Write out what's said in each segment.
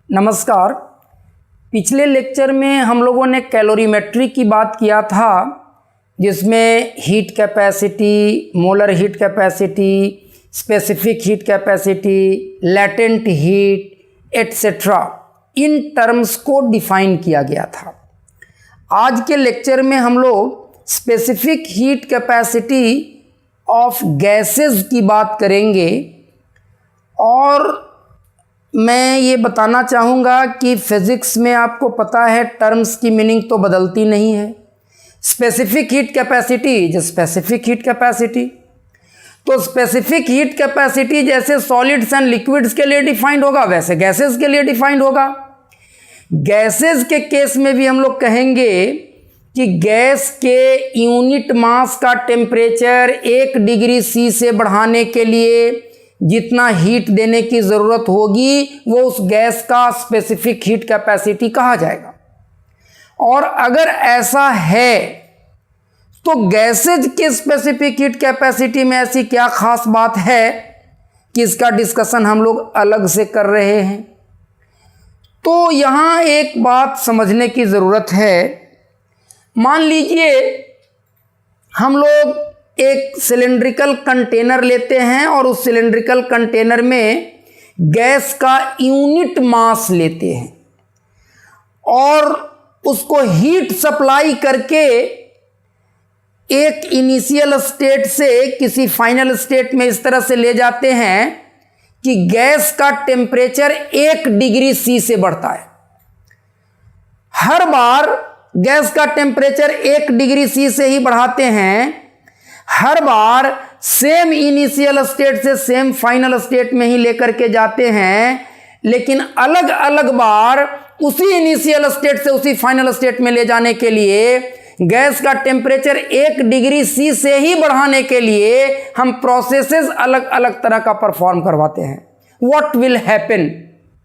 नमस्कार। पिछले लेक्चर में हम लोगों ने कैलोरीमेट्री की बात किया था, जिसमें heat capacity, molar heat capacity, specific heat capacity, latent heat etcetera in terms को डिफाइन किया गया था। आज के लेक्चर में हम लोग specific heat capacity of gases की बात करेंगे और मैं ये बताना चाहूँगा कि फिज़िक्स में आपको पता है टर्म्स की मीनिंग तो बदलती नहीं है। Specific heat capacity is specific heat capacity. तो स्पेसिफिक हीट कैपेसिटी जैसे सॉलिड्स एंड लिक्विड्स के लिए डिफाइंड होगा, वैसे गैसेस के लिए डिफाइंड होगा। गैसेस के केस में भी हम लोग कहेंगे कि गैस के यूनिट मास का टेम्परेचर 1 डिग्री सी से बढ़ाने के लिए जितना हीट देने की ज़रूरत होगी वो उस गैस का स्पेसिफिक हीट कैपेसिटी कहा जाएगा। और अगर ऐसा है तो गैसेज के स्पेसिफिक हीट कैपेसिटी में ऐसी क्या खास बात है कि इसका डिस्कशन हम लोग अलग से कर रहे हैं। तो यहाँ एक बात समझने की ज़रूरत है। मान लीजिए हम लोग एक सिलेंड्रिकल कंटेनर लेते हैं और उस सिलेंड्रिकल कंटेनर में गैस का यूनिट मास लेते हैं और उसको हीट सप्लाई करके एक इनिशियल स्टेट से किसी फाइनल स्टेट में इस तरह से ले जाते हैं कि गैस का टेम्परेचर 1 डिग्री सी से बढ़ता है। हर बार गैस का टेम्परेचर 1 डिग्री सी से ही बढ़ाते हैं। हर बार सेम इनिशियल स्टेट से सेम फाइनल स्टेट में ही लेकर के जाते हैं, लेकिन अलग अलग बार उसी इनिशियल स्टेट से उसी फाइनल स्टेट में ले जाने के लिए गैस का टेम्परेचर 1 डिग्री सी से ही बढ़ाने के लिए हम प्रोसेसेस अलग अलग तरह का परफॉर्म करवाते हैं। What will happen,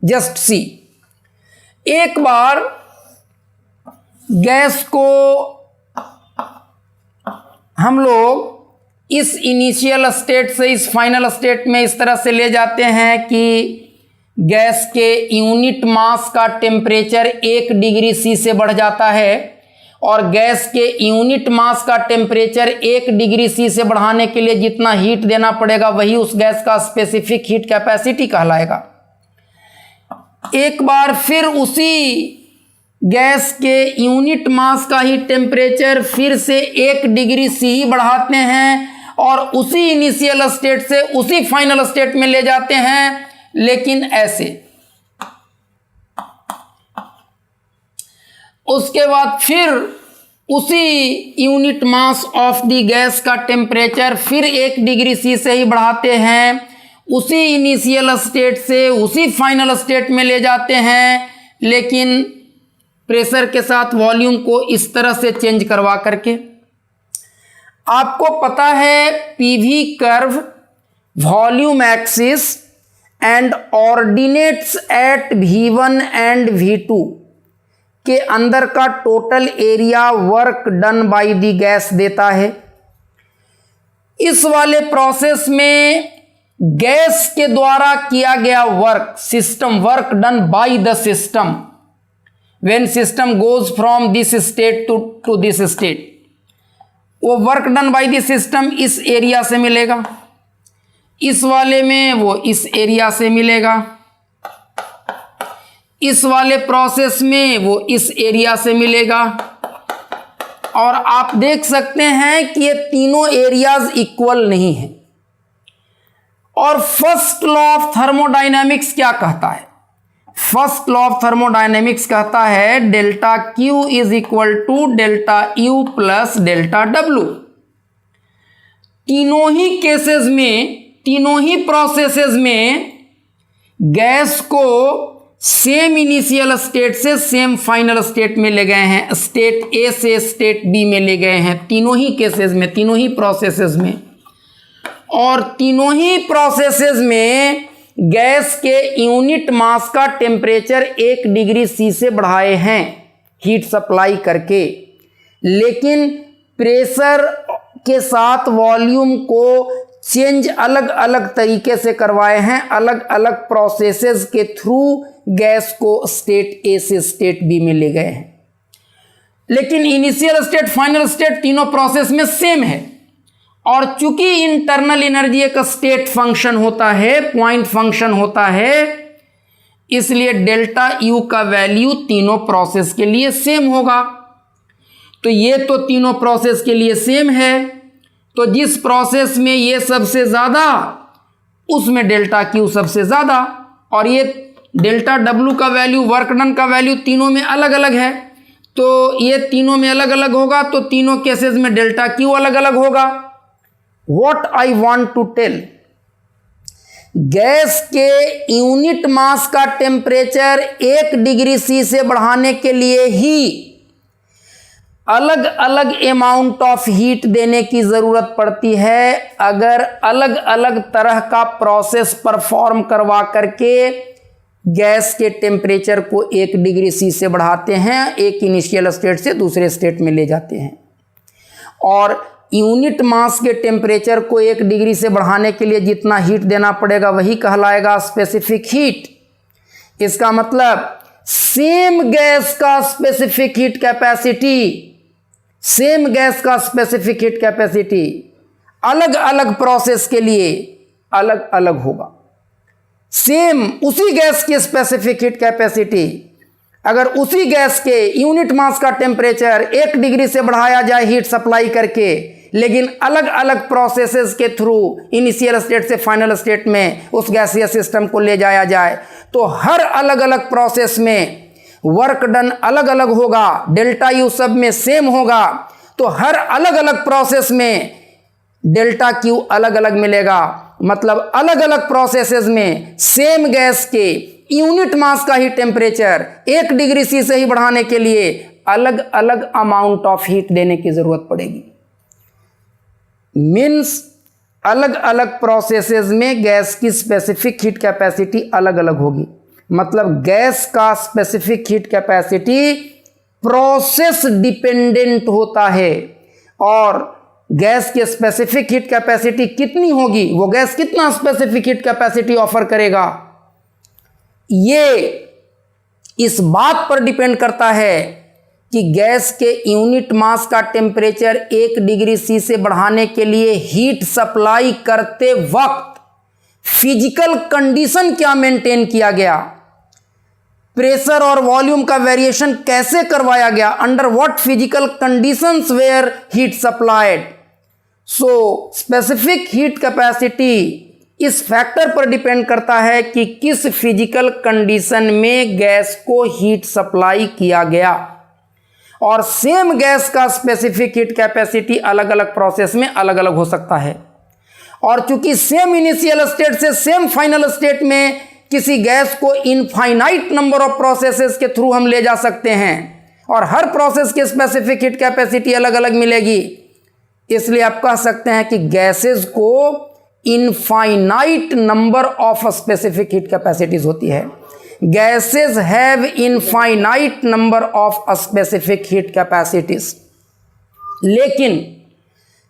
just see. एक बार गैस को हम लोग इस इनिशियल स्टेट से इस फाइनल स्टेट में इस तरह से ले जाते हैं कि गैस के यूनिट मास का टेम्परेचर 1 डिग्री सी से बढ़ जाता है और गैस के यूनिट मास का टेम्परेचर 1 डिग्री सी से बढ़ाने के लिए जितना हीट देना पड़ेगा वही उस गैस का स्पेसिफिक हीट कैपेसिटी कहलाएगा। एक बार फिर उसी गैस के यूनिट मास का ही टेम्परेचर फिर से 1 डिग्री सी ही बढ़ाते हैं और उसी इनिशियल स्टेट से उसी फाइनल स्टेट में ले जाते हैं, लेकिन ऐसे। उसके बाद फिर उसी unit mass of the gas का टेम्परेचर फिर 1 डिग्री सी से ही बढ़ाते हैं, उसी इनिशियल स्टेट से उसी फाइनल स्टेट में ले जाते हैं, लेकिन प्रेशर के साथ वॉल्यूम को इस तरह से चेंज करवा करके। आपको पता है PV curve, volume axis and ordinates at V1 and V2 के अंदर का total area work done by the gas देता है। इस वाले प्रोसेस में गैस के द्वारा किया गया work, system work done by the system when system goes from this state to this state, वो work done by the system इस एरिया से मिलेगा, इस वाले में वो इस एरिया से मिलेगा, इस वाले प्रोसेस में वो इस एरिया से मिलेगा। और आप देख सकते हैं कि ये तीनों एरियाज इक्वल नहीं हैं। और फर्स्ट लॉ ऑफ थर्मोडायनेमिक्स क्या कहता है? फर्स्ट लॉ ऑफ थर्मोडायनेमिक्स कहता है delta Q is equal to delta U plus delta W। तीनों ही केसेस में, तीनों ही प्रोसेसेस में गैस को सेम इनिशियल स्टेट से सेम फाइनल स्टेट में ले गए हैं, स्टेट A से स्टेट B में ले गए हैं, तीनों ही केसेस में, तीनों ही प्रोसेसेस में। और तीनों ही प्रोसेसेस में गैस के यूनिट मास का टेम्परेचर 1 डिग्री सी से बढ़ाए हैं हीट सप्लाई करके, लेकिन प्रेशर के साथ वॉल्यूम को चेंज अलग अलग तरीके से करवाए हैं, अलग अलग प्रोसेसेस के थ्रू गैस को स्टेट ए से स्टेट बी में ले गए हैं। लेकिन इनिशियल स्टेट, फाइनल स्टेट तीनों प्रोसेस में सेम है। और चूंकि इंटरनल एनर्जी एक स्टेट फंक्शन होता है, पॉइंट फंक्शन होता है, इसलिए डेल्टा यू का वैल्यू तीनों प्रोसेस के लिए सेम होगा। तो ये तो तीनों प्रोसेस के लिए सेम है, तो जिस प्रोसेस में ये सबसे ज़्यादा उसमें डेल्टा क्यू सबसे ज़्यादा, और ये डेल्टा डब्ल्यू का वैल्यू, वर्क डन का वैल्यू तीनों में अलग अलग है, तो ये तीनों में अलग अलग होगा, तो तीनों केसेस में डेल्टा क्यू अलग अलग होगा। What I want to tell, gas के यूनिट मास का टेम्परेचर 1 डिग्री सी से बढ़ाने के लिए ही अलग अलग अमाउंट ऑफ हीट देने की ज़रूरत पड़ती है। अगर अलग अलग तरह का प्रोसेस परफॉर्म करवा करके गैस के टेम्परेचर को 1 डिग्री सी से बढ़ाते हैं, एक इनिशियल स्टेट से दूसरे स्टेट में ले जाते हैं, और यूनिट मास के टेम्परेचर को 1 डिग्री से बढ़ाने के लिए जितना हीट देना पड़ेगा वही कहलाएगा स्पेसिफिक हीट। इसका मतलब सेम गैस का specific heat capacity, same gas का स्पेसिफिक हीट कैपेसिटी अलग अलग प्रोसेस के लिए अलग अलग होगा। सेम उसी गैस की स्पेसिफिक हीट कैपेसिटी, अगर उसी गैस के यूनिट मास का टेम्परेचर 1 डिग्री से बढ़ाया जाए हीट सप्लाई करके, लेकिन अलग अलग प्रोसेसेस के थ्रू इनिशियल स्टेट से फाइनल स्टेट में उस गैसीय सिस्टम को ले जाया जाए, तो हर अलग अलग प्रोसेस में वर्क डन अलग अलग होगा, डेल्टा यू सब में सेम होगा, तो हर अलग अलग प्रोसेस में डेल्टा क्यू अलग अलग मिलेगा। मतलब अलग अलग प्रोसेसेस में सेम गैस के यूनिट मास का ही टेम्परेचर 1 डिग्री सी से ही बढ़ाने के लिए अलग अलग अमाउंट ऑफ हीट देने की जरूरत पड़ेगी। मीन्स अलग अलग प्रोसेसेस में गैस की स्पेसिफिक हीट कैपेसिटी अलग अलग होगी। मतलब गैस का specific heat capacity process dependent होता है, और गैस की स्पेसिफिक हीट कैपेसिटी कितनी होगी, वो गैस कितना स्पेसिफिक हीट कैपेसिटी ऑफर करेगा, ये इस बात पर डिपेंड करता है कि गैस के यूनिट मास का टेम्परेचर 1 डिग्री सी से बढ़ाने के लिए हीट सप्लाई करते वक्त फिजिकल कंडीशन क्या मेंटेन किया गया, प्रेशर और वॉल्यूम का वेरिएशन कैसे करवाया गया, under what physical conditions where heat supplied. So specific heat capacity इस फैक्टर पर डिपेंड करता है कि किस फिजिकल कंडीशन में गैस को हीट सप्लाई किया गया, और सेम गैस का स्पेसिफिक हीट कैपेसिटी अलग अलग प्रोसेस में अलग अलग हो सकता है। और चूंकि सेम इनिशियल स्टेट से सेम फाइनल स्टेट में किसी गैस को इनफाइनाइट नंबर ऑफ प्रोसेसेस के थ्रू हम ले जा सकते हैं, और हर प्रोसेस की स्पेसिफिक हीट कैपेसिटी अलग अलग मिलेगी, इसलिए आप कह सकते हैं कि गैसेस को infinite number of specific heat capacities होती है। Gases have infinite number of specific heat capacities. लेकिन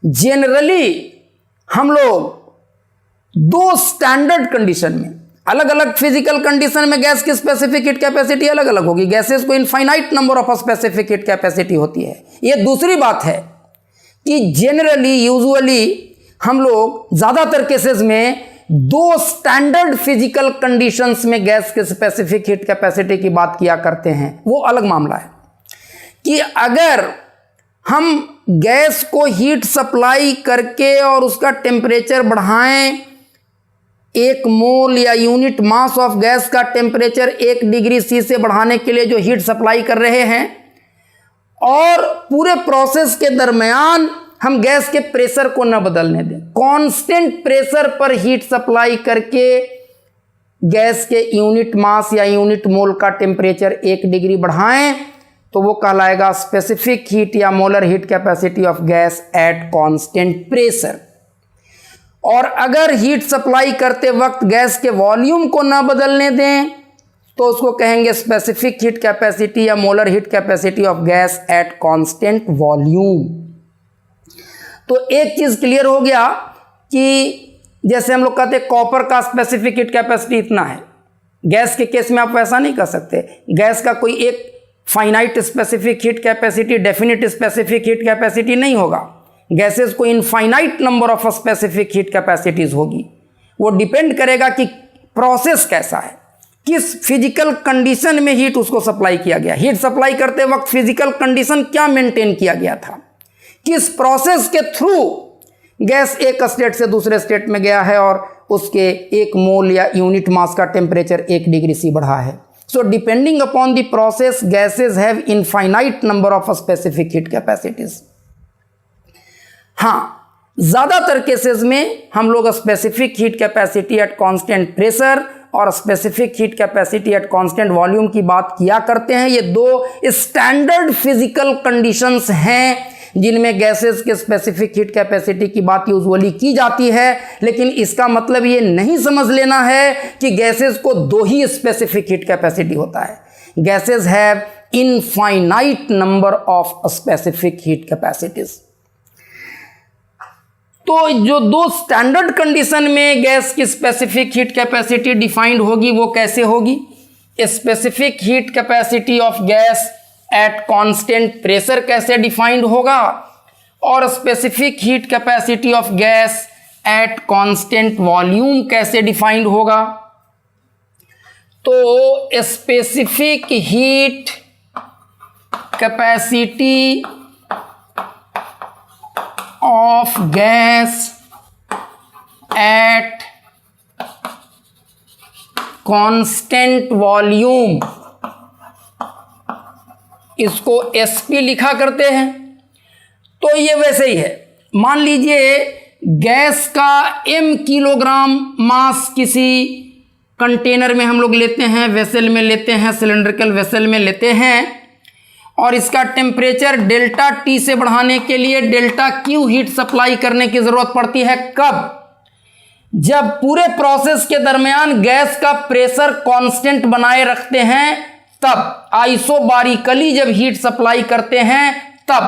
जनरली हम लोग 2 स्टैंडर्ड कंडीशन में, अलग अलग फिजिकल कंडीशन में गैस की स्पेसिफिक हीट कैपेसिटी अलग अलग होगी। गैसेस को infinite number of specific heat capacity होती है। ये दूसरी बात है कि जनरली यूजुअली हम लोग ज़्यादातर केसेस में 2 स्टैंडर्ड फिजिकल कंडीशंस में गैस के स्पेसिफिक हीट कैपेसिटी की बात किया करते हैं। वो अलग मामला है कि अगर हम गैस को हीट सप्लाई करके और उसका टेम्परेचर बढ़ाएं, 1 मोल या यूनिट मास ऑफ गैस का टेम्परेचर 1 डिग्री सी से बढ़ाने के लिए जो हीट सप्लाई कर रहे हैं, और पूरे प्रोसेस के दरमियान हम गैस के प्रेशर को न बदलने दें, कांस्टेंट प्रेशर पर हीट सप्लाई करके गैस के यूनिट मास या यूनिट मोल का टेम्परेचर 1 डिग्री बढ़ाएं, तो वो कहलाएगा स्पेसिफिक हीट या molar heat capacity of gas at constant pressure. और अगर हीट सप्लाई करते वक्त गैस के वॉल्यूम को न बदलने दें, तो उसको कहेंगे स्पेसिफिक हीट कैपेसिटी या molar heat capacity of gas at constant volume. तो एक चीज क्लियर हो गया कि जैसे हम लोग कहते हैं कॉपर का स्पेसिफिक हीट कैपेसिटी इतना है, गैस के केस में आप वैसा नहीं कर सकते। गैस का कोई एक finite specific heat capacity, definite specific heat capacity नहीं होगा। गैसेस को infinite number of specific heat capacities होगी। वो डिपेंड करेगा कि प्रोसेस कैसा है, किस फिजिकल कंडीशन में हीट उसको सप्लाई किया गया, हीट सप्लाई करते वक्त फिजिकल कंडीशन क्या मेंटेन किया गया था, किस प्रोसेस के थ्रू गैस एक स्टेट से दूसरे स्टेट में गया है और उसके 1 मोल या यूनिट मास का टेम्परेचर 1 डिग्री सी बढ़ा है। So depending upon the process gases have infinite number of specific heat capacities. हाँ, ज़्यादातर केसेस में हम लोग specific heat capacity at constant pressure और specific heat capacity at constant volume की बात किया करते हैं। ये 2 स्टैंडर्ड फिजिकल कंडीशंस हैं जिनमें गैसेस के स्पेसिफिक हीट कैपेसिटी की बात यूजुअली की जाती है। लेकिन इसका मतलब ये नहीं समझ लेना है कि गैसेस को 2 ही स्पेसिफिक हीट कैपेसिटी होता है। Gases have infinite number of specific heat capacities. तो जो 2 स्टैंडर्ड कंडीशन में गैस की स्पेसिफिक हीट कैपेसिटी डिफाइंड होगी वो कैसे होगी? Specific heat capacity of gas at constant pressure कैसे डिफाइंड होगा और specific heat capacity of gas at constant volume कैसे डिफाइंड होगा? तो specific heat capacity of gas at constant volume, इसको SP लिखा करते हैं। तो ये वैसे ही है, मान लीजिए गैस का m किलोग्राम मास किसी कंटेनर में हम लोग लेते हैं, वेसल में लेते हैं, सिलेंड्रिकल वेसल में लेते हैं और इसका टेम्परेचर डेल्टा T से बढ़ाने के लिए डेल्टा Q हीट सप्लाई करने की ज़रूरत पड़ती है। कब? जब पूरे प्रोसेस के दरमियान गैस का प्रेशर कांस्टेंट बनाए रखते हैं तब, आइसोबारिकली जब हीट सप्लाई करते हैं तब।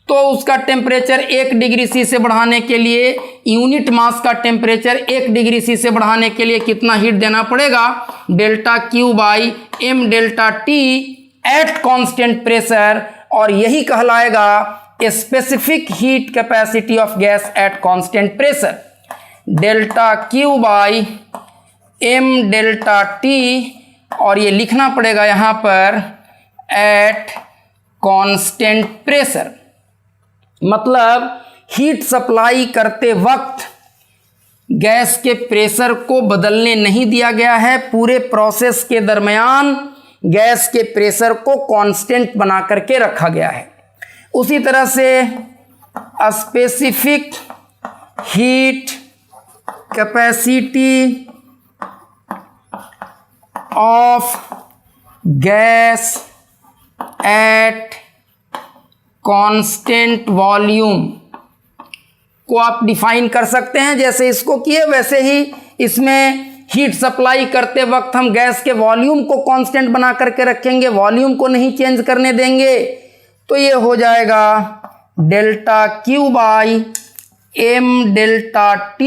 तो उसका टेम्परेचर 1 डिग्री सी से बढ़ाने के लिए, यूनिट मास का टेम्परेचर 1 डिग्री सी से बढ़ाने के लिए कितना हीट देना पड़ेगा? Delta Q by M delta T at constant pressure, और यही कहलाएगा specific heat capacity of gas at constant pressure. Delta Q by M delta T, और ये लिखना पड़ेगा यहाँ पर एट कांस्टेंट प्रेशर। मतलब हीट सप्लाई करते वक्त गैस के प्रेशर को बदलने नहीं दिया गया है, पूरे प्रोसेस के दरमियान गैस के प्रेशर को कांस्टेंट बना करके रखा गया है। उसी तरह से specific heat capacity of gas at constant volume को आप डिफाइन कर सकते हैं। जैसे इसको किए वैसे ही इसमें हीट सप्लाई करते वक्त हम गैस के वॉल्यूम को कांस्टेंट बना करके रखेंगे, वॉल्यूम को नहीं चेंज करने देंगे। तो ये हो जाएगा delta Q by M delta T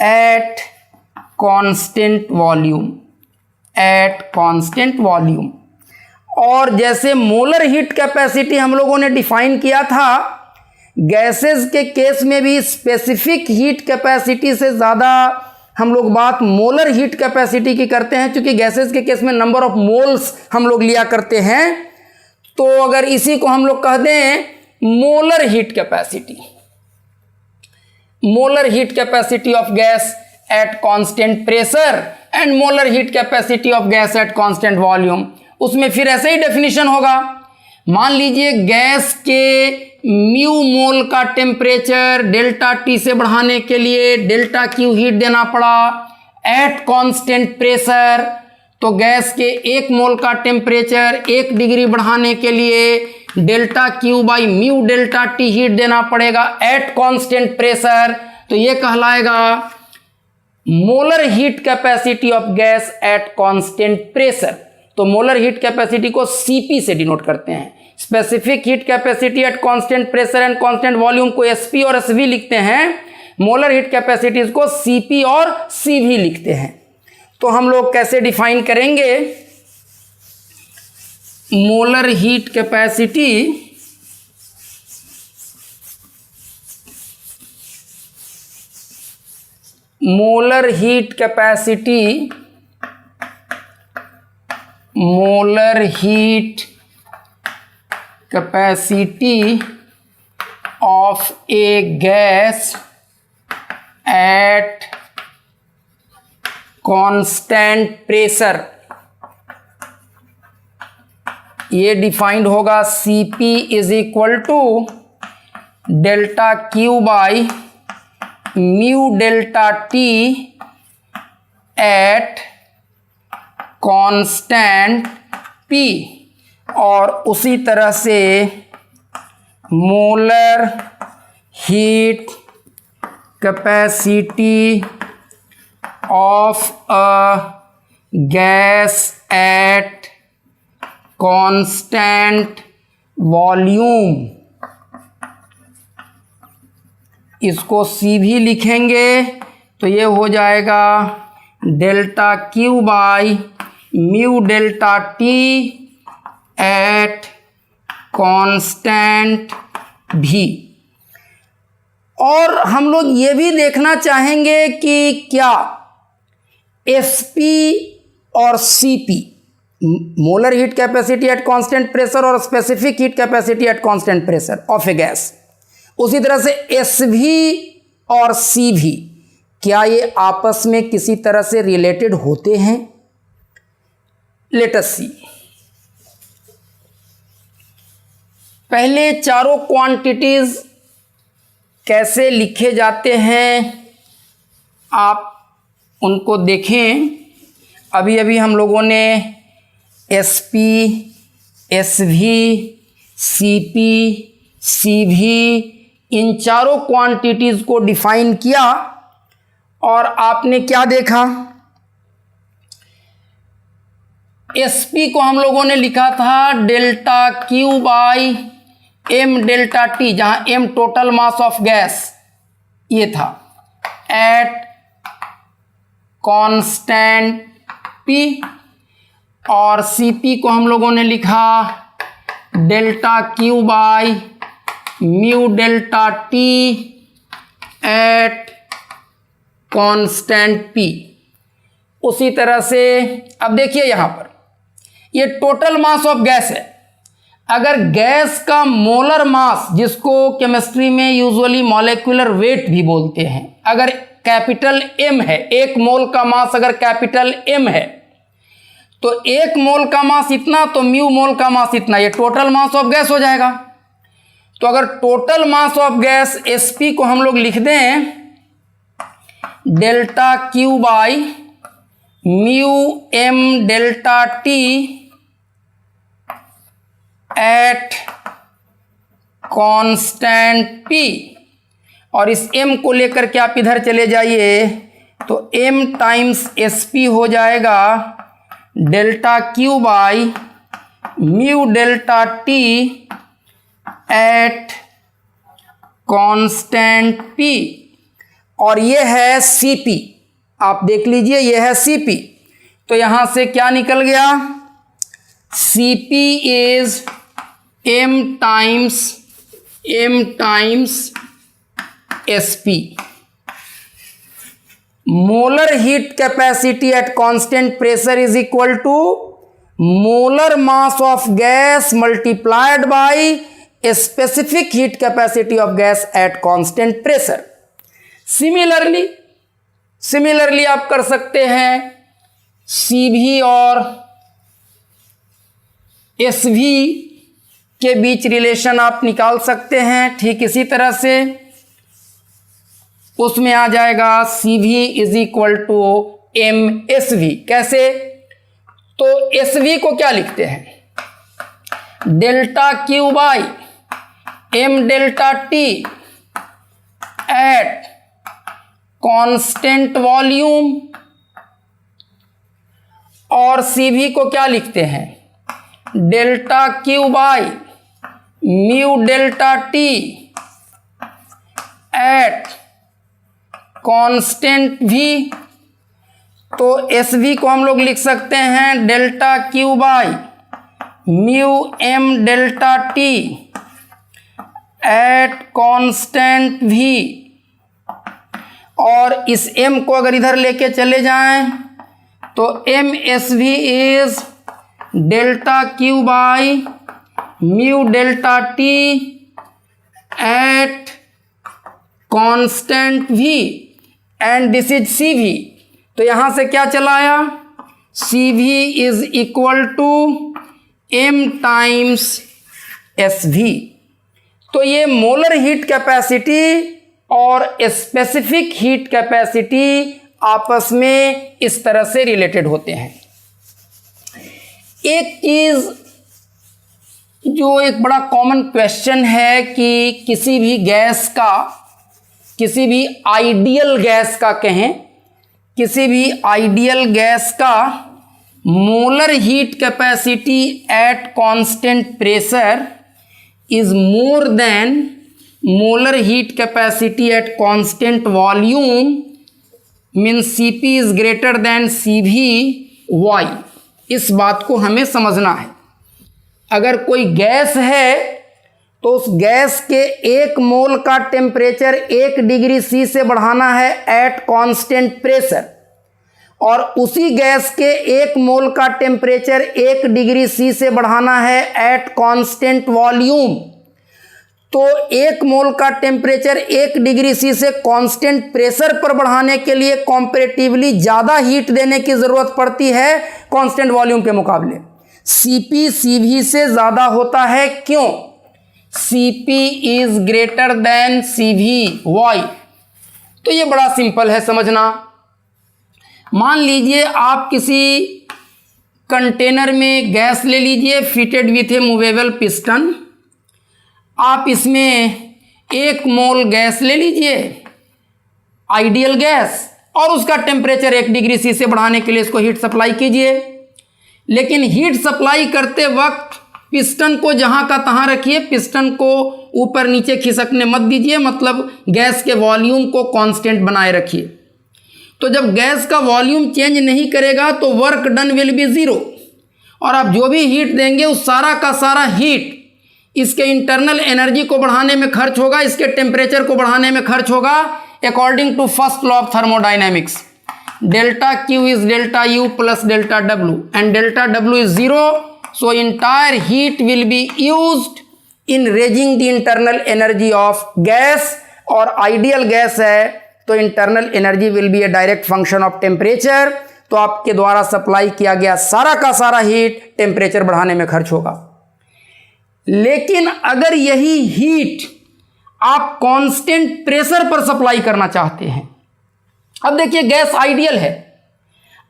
at constant volume, eight constant volume. और जैसे मोलर हीट कैपेसिटी हम लोगों ने डिफाइन किया था, गैसेस के केस में भी स्पेसिफिक हीट कैपेसिटी से ज़्यादा हम लोग बात मोलर हीट कैपेसिटी की करते हैं, क्योंकि गैसेस के केस में नंबर ऑफ मोल्स हम लोग लिया करते हैं। तो अगर इसी को हम लोग कह दें molar heat capacity, molar heat capacity of gas at constant pressure and molar heat capacity of gas at constant volume, उसमें फिर ऐसे ही डेफिनेशन होगा। मान लीजिए गैस के म्यू मोल का टेम्परेचर डेल्टा T से बढ़ाने के लिए डेल्टा Q हीट देना पड़ा एट कांस्टेंट प्रेशर। तो गैस के 1 मोल का टेम्परेचर 1 डिग्री बढ़ाने के लिए delta Q by mu delta T heat देना पड़ेगा एट कांस्टेंट प्रेशर। तो ये कहलाएगा molar heat capacity of gas at constant pressure. तो मोलर हीट कैपेसिटी को Cp से डिनोट करते हैं। Specific heat capacity at constant pressure and constant volume को एसपी और एसवी लिखते हैं, मोलर हीट कैपेसिटीज को सीपी और सीवी लिखते हैं। तो हम लोग कैसे डिफाइन करेंगे? Molar heat capacity molar heat capacity of a gas at constant pressure, ये डिफाइंड होगा Cp is equal to delta Q by mu delta T at constant P, और उसी तरह से molar heat capacity of a gas at constant volume, इसको C V लिखेंगे तो ये हो जाएगा delta Q by mu delta T at constant V. और हम लोग ये भी देखना चाहेंगे कि क्या SP और CP, molar heat capacity at constant pressure और specific heat capacity at constant pressure of a gas, उसी तरह से SV और CV, क्या ये आपस में किसी तरह से रिलेटेड होते हैं? लेट अस सी। पहले चारों क्वांटिटीज कैसे लिखे जाते हैं आप उनको देखें। अभी अभी हम लोगों ने SP, SV, CP, CV इन चारों क्वांटिटीज को डिफाइन किया, और आपने क्या देखा? SP को हम लोगों ने लिखा था delta Q by M delta T, जहां M total mass of gas ये था, एट कांस्टेंट P, और CP को हम लोगों ने लिखा delta Q by mu delta T at constant P। उसी तरह से अब देखिए यहां पर ये टोटल मास ऑफ गैस है। अगर गैस का मोलर मास, जिसको केमिस्ट्री में यूजुअली मॉलिक्यूलर वेट भी बोलते हैं, अगर कैपिटल M है, एक मोल का मास अगर कैपिटल M है, तो एक मोल का मास इतना तो म्यू मोल का मास इतना, ये टोटल मास ऑफ गैस हो जाएगा। तो अगर total mass of gas SP को हम लोग लिख दें delta Q by mu M delta T at constant P, और इस M को लेकर के आप इधर चले जाइए तो M टाइम्स SP हो जाएगा delta Q by mu delta T at constant P, और ये है CP। आप देख लीजिए ये है CP, तो यहां से क्या निकल गया? CP is M times SP। Molar heat capacity at constant pressure is equal to molar mass of gas multiplied by specific heat capacity of gas at constant pressure. Similarly आप कर सकते हैं CV और SV के बीच relation आप निकाल सकते हैं। ठीक इसी तरह से उसमें आ जाएगा CV is equal to MSV। कैसे? तो SV को क्या लिखते हैं? Delta Q by M delta T at constant volume, और CV को क्या लिखते हैं? Delta Q by mu delta T at constant V, तो एस वी को हम लोग लिख सकते हैं delta Q by mu M delta T at constant V, और इस m को अगर इधर लेके चले जाएं तो M S V is delta Q by mu delta T at constant v, and this is C V. तो यहां से क्या चला आया, C V is equal to m times S V. तो ये मोलर हीट कैपेसिटी और स्पेसिफिक हीट कैपेसिटी आपस में इस तरह से रिलेटेड होते हैं। एक चीज जो एक बड़ा कॉमन क्वेश्चन है कि किसी भी गैस का, किसी भी आइडियल गैस का कहें, किसी भी आइडियल गैस का molar heat capacity at constant pressure is more than molar heat capacity at constant volume, means Cp is greater than Cv, why? इस बात को हमें समझना है। अगर कोई गैस है तो उस गैस के 1 मोल का टेम्परेचर 1 डिग्री सी से बढ़ाना है एट कांस्टेंट प्रेशर, और उसी गैस के 1 मोल का टेम्परेचर 1 डिग्री सी से बढ़ाना है एट कांस्टेंट वॉल्यूम। तो 1 मोल का टेम्परेचर 1 डिग्री सी से कांस्टेंट प्रेशर पर बढ़ाने के लिए कंपैरेटिवली ज़्यादा हीट देने की ज़रूरत पड़ती है कांस्टेंट वॉल्यूम के मुकाबले। Cp Cv से ज़्यादा होता है, क्यों? Cp is greater than Cv, why? तो ये बड़ा सिंपल है समझना। मान लीजिए आप किसी कंटेनर में गैस ले लीजिए fitted with A movable piston, आप इसमें 1 मोल गैस ले लीजिए आइडियल गैस, और उसका टेम्परेचर 1 डिग्री सी से बढ़ाने के लिए इसको हीट सप्लाई कीजिए। लेकिन हीट सप्लाई करते वक्त पिस्टन को जहाँ का तहाँ रखिए, पिस्टन को ऊपर नीचे खिसकने मत दीजिए, मतलब गैस के वॉल्यूम को कांस्टेंट बनाए रखिए। तो जब गैस का वॉल्यूम चेंज नहीं करेगा तो work done will be zero, और आप जो भी हीट देंगे उस सारा का सारा हीट इसके इंटरनल एनर्जी को बढ़ाने में खर्च होगा, इसके टेम्परेचर को बढ़ाने में खर्च होगा, according to first law of thermodynamics. Delta Q is delta U plus delta W, and delta W is zero, so entire heat will be used in raising the internal energy of gas, और ideal gas है तो internal energy will be a direct function of temperature. तो आपके द्वारा supply किया गया सारा का सारा हीट टेम्परेचर बढ़ाने में खर्च होगा। लेकिन अगर यही हीट आप कांस्टेंट प्रेशर पर सप्लाई करना चाहते हैं, अब देखिए गैस आइडियल है,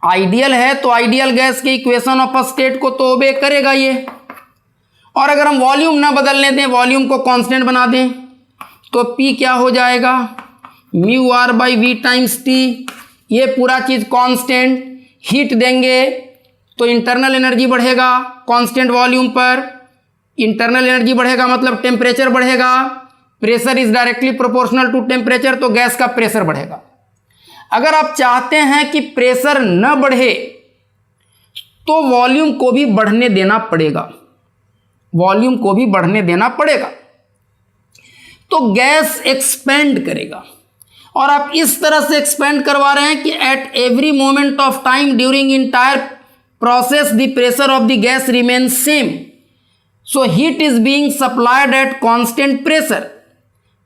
आइडियल है तो आइडियल गैस के इक्वेशन ऑफ स्टेट को तो ओबे करेगा ये, और अगर हम वॉल्यूम ना बदलने दें, वॉल्यूम को कांस्टेंट बना दें, तो P क्या हो जाएगा, mu R by V times T, ये पूरा चीज़ कांस्टेंट। हीट देंगे तो इंटरनल एनर्जी बढ़ेगा कांस्टेंट वॉल्यूम पर, इंटरनल एनर्जी बढ़ेगा मतलब टेम्परेचर बढ़ेगा, pressure is directly proportional to temperature, तो गैस का प्रेशर बढ़ेगा। अगर आप चाहते हैं कि प्रेशर न बढ़े तो वॉल्यूम को भी बढ़ने देना पड़ेगा, वॉल्यूम को भी बढ़ने देना पड़ेगा, तो गैस एक्सपेंड करेगा। और आप इस तरह से एक्सपेंड करवा रहे हैं कि eight every moment of time during entire process the pressure of the gas remains same, so heat is being supplied eight constant pressure.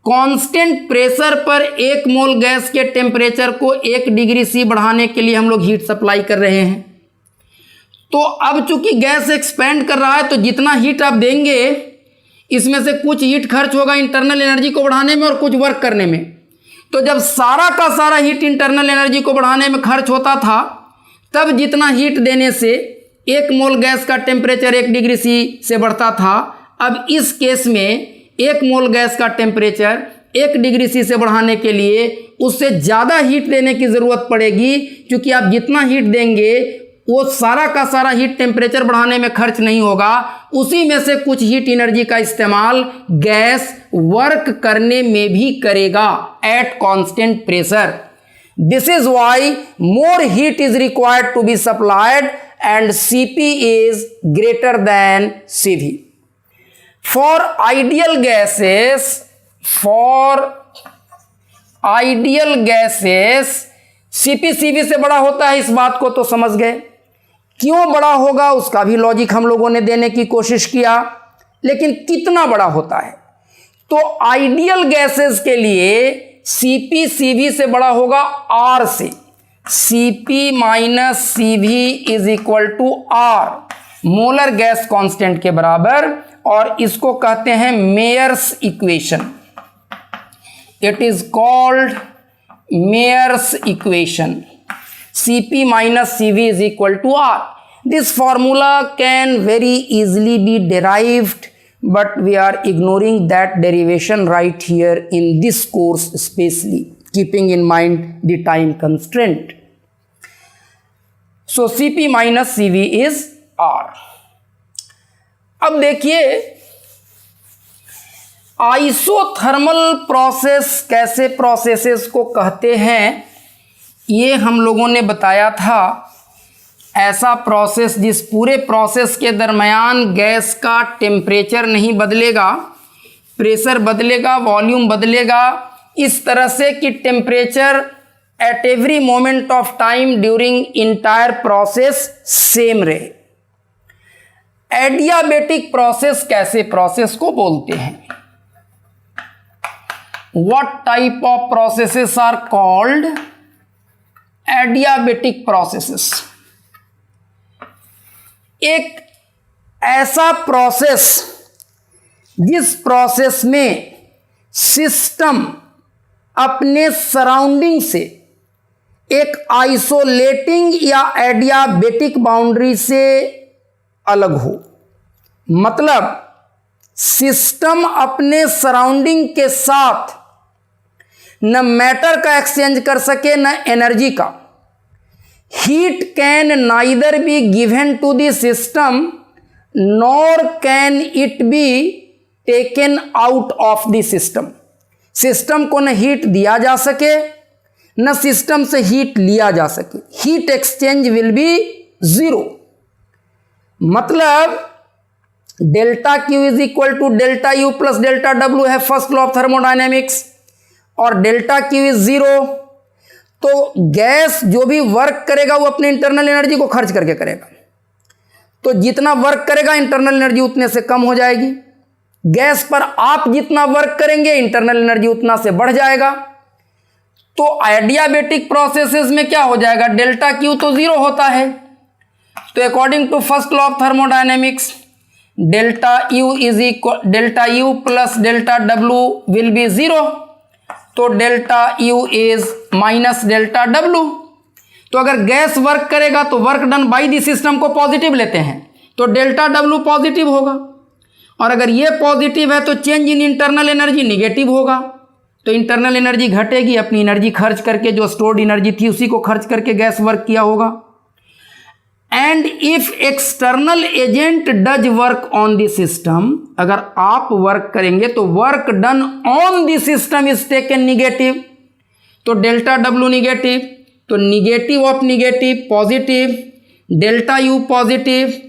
Constant pressure पर 1 मोल गैस के टेम्परेचर को 1 डिग्री सी बढ़ाने के लिए हम लोग हीट सप्लाई कर रहे हैं। तो अब चूंकि गैस एक्सपेंड कर रहा है तो जितना हीट आप देंगे इसमें से कुछ हीट खर्च होगा इंटरनल एनर्जी को बढ़ाने में और कुछ वर्क करने में। तो जब सारा का सारा हीट इंटरनल एनर्जी को बढ़ाने में खर्च होता था, तब जितना हीट देने से 1 मोल गैस का टेम्परेचर 1 डिग्री सी से बढ़ता था, अब इस केस में 1 मोल गैस का टेम्परेचर 1 डिग्री सी से बढ़ाने के लिए उससे ज़्यादा हीट देने की ज़रूरत पड़ेगी, क्योंकि आप जितना हीट देंगे वो सारा का सारा हीट टेम्परेचर बढ़ाने में खर्च नहीं होगा, उसी में से कुछ हीट एनर्जी का इस्तेमाल गैस वर्क करने में भी करेगा at constant pressure. This is why more heat is required to be supplied and Cp is greater than Cv। For ideal gases Cp Cv से बड़ा होता है, इस बात को तो समझ गए। क्यों बड़ा होगा उसका भी लॉजिक हम लोगों ने देने की कोशिश किया, लेकिन कितना बड़ा होता है? तो आइडियल गैसेस के लिए Cp Cv से बड़ा होगा R से। Cp minus Cv is equal to R, molar gas constant के बराबर, और इसको कहते हैं Mayer's equation. It is called Mayer's equation. Cp minus Cv is equal to R. This formula can very easily be derived, but we are ignoring that derivation right here in this course, especially keeping in mind the time constraint. So Cp minus Cv is R. अब देखिए isothermal process कैसे processes को कहते हैं, ये हम लोगों ने बताया था। ऐसा प्रोसेस जिस पूरे प्रोसेस के दरमियान गैस का टेम्परेचर नहीं बदलेगा, प्रेशर बदलेगा, वॉल्यूम बदलेगा, इस तरह से कि temperature at every moment of time during entire process same रहे। एडियाबेटिक प्रोसेस कैसे प्रोसेस को बोलते हैं? What type of processes are called adiabatic processes? एक ऐसा प्रोसेस जिस प्रोसेस में सिस्टम अपने सराउंडिंग से एक आइसोलेटिंग या एडियाबेटिक बाउंड्री से अलग हो। मतलब सिस्टम अपने सराउंडिंग के साथ न मैटर का एक्सचेंज कर सके न एनर्जी का। Heat can neither be given to the system nor can it be taken out of the system. System को न हीट दिया जा सके न सिस्टम से हीट लिया जा सके। Heat exchange will be zero. मतलब delta Q is equal to delta U plus delta W है फर्स्ट लॉ ऑफ थर्मोडायनेमिक्स, और डेल्टा क्यू इज जीरो। तो गैस जो भी वर्क करेगा वो अपने इंटरनल एनर्जी को खर्च करके करेगा। तो जितना वर्क करेगा इंटरनल एनर्जी उतने से कम हो जाएगी। गैस पर आप जितना वर्क करेंगे इंटरनल एनर्जी उतना से बढ़ जाएगा। तो एडियाबेटिक प्रोसेसेस में क्या हो जाएगा? डेल्टा क्यू तो जीरो होता है। तो according to first law of thermodynamics delta U plus delta W will be zero. तो delta U is minus delta W. तो अगर गैस वर्क करेगा तो work done by the system को पॉजिटिव लेते हैं, तो डेल्टा डब्ल्यू पॉजिटिव होगा। और अगर ये पॉजिटिव है तो change in internal energy negative होगा। तो इंटरनल एनर्जी घटेगी, अपनी एनर्जी खर्च करके, जो स्टोर्ड एनर्जी थी उसी को खर्च करके गैस वर्क किया होगा। And if external agent does work on the system, अगर आप वर्क करेंगे तो work done on the system is taken negative. तो डेल्टा डब्ल्यू निगेटिव, तो negative of negative positive, delta U positive,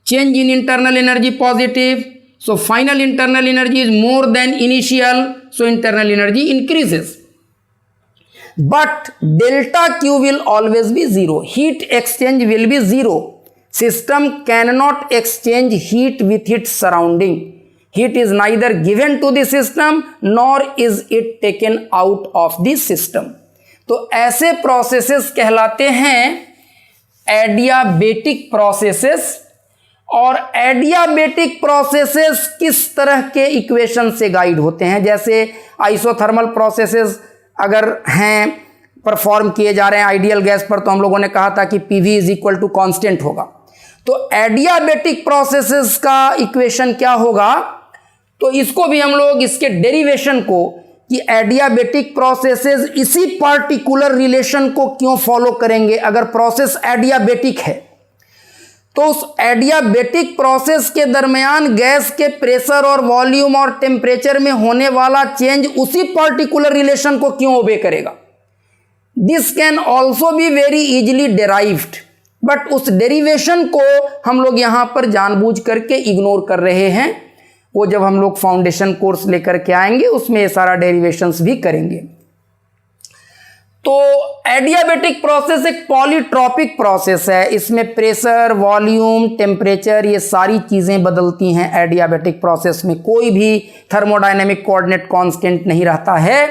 change in internal energy positive. So final internal energy is more than initial, so internal energy increases. But delta Q will always be zero. Heat exchange will be zero. System cannot exchange heat with its surrounding. Heat is neither given to the system nor is it taken out of the system. तो ऐसे processes कहलाते हैं adiabatic processes. और adiabatic processes किस तरह के equation से guide होते हैं? जैसे आइसोथर्मल प्रोसेसेस अगर हैं, परफॉर्म किए जा रहे हैं आइडियल गैस पर, तो हम लोगों ने कहा था कि PV is equal to constant होगा। तो एडियाबेटिक प्रोसेसेस का इक्वेशन क्या होगा? तो इसको भी हम लोग इसके डेरिवेशन को कि एडियाबेटिक प्रोसेसेस इसी पार्टिकुलर रिलेशन को क्यों फॉलो करेंगे। अगर प्रोसेस एडियाबेटिक है तो उस एडियाबेटिक प्रोसेस के दरमियान गैस के प्रेशर और वॉल्यूम और टेम्परेचर में होने वाला चेंज उसी पर्टिकुलर रिलेशन को क्यों ओबे करेगा? This can also be very easily derived, but उस डेरिवेशन को हम लोग यहां पर जानबूझ करके इग्नोर कर रहे हैं। वो जब हम लोग फाउंडेशन कोर्स लेकर के आएंगे उसमें ये सारा डेरिवेशंस भी करेंगे। तो एडियाबेटिक प्रोसेस एक पॉलीट्रॉपिक प्रोसेस है। इसमें प्रेशर, वॉल्यूम, टेम्परेचर ये सारी चीजें बदलती हैं। एडियाबेटिक प्रोसेस में कोई भी थर्मोडायनेमिक कोऑर्डिनेट कांस्टेंट नहीं रहता है।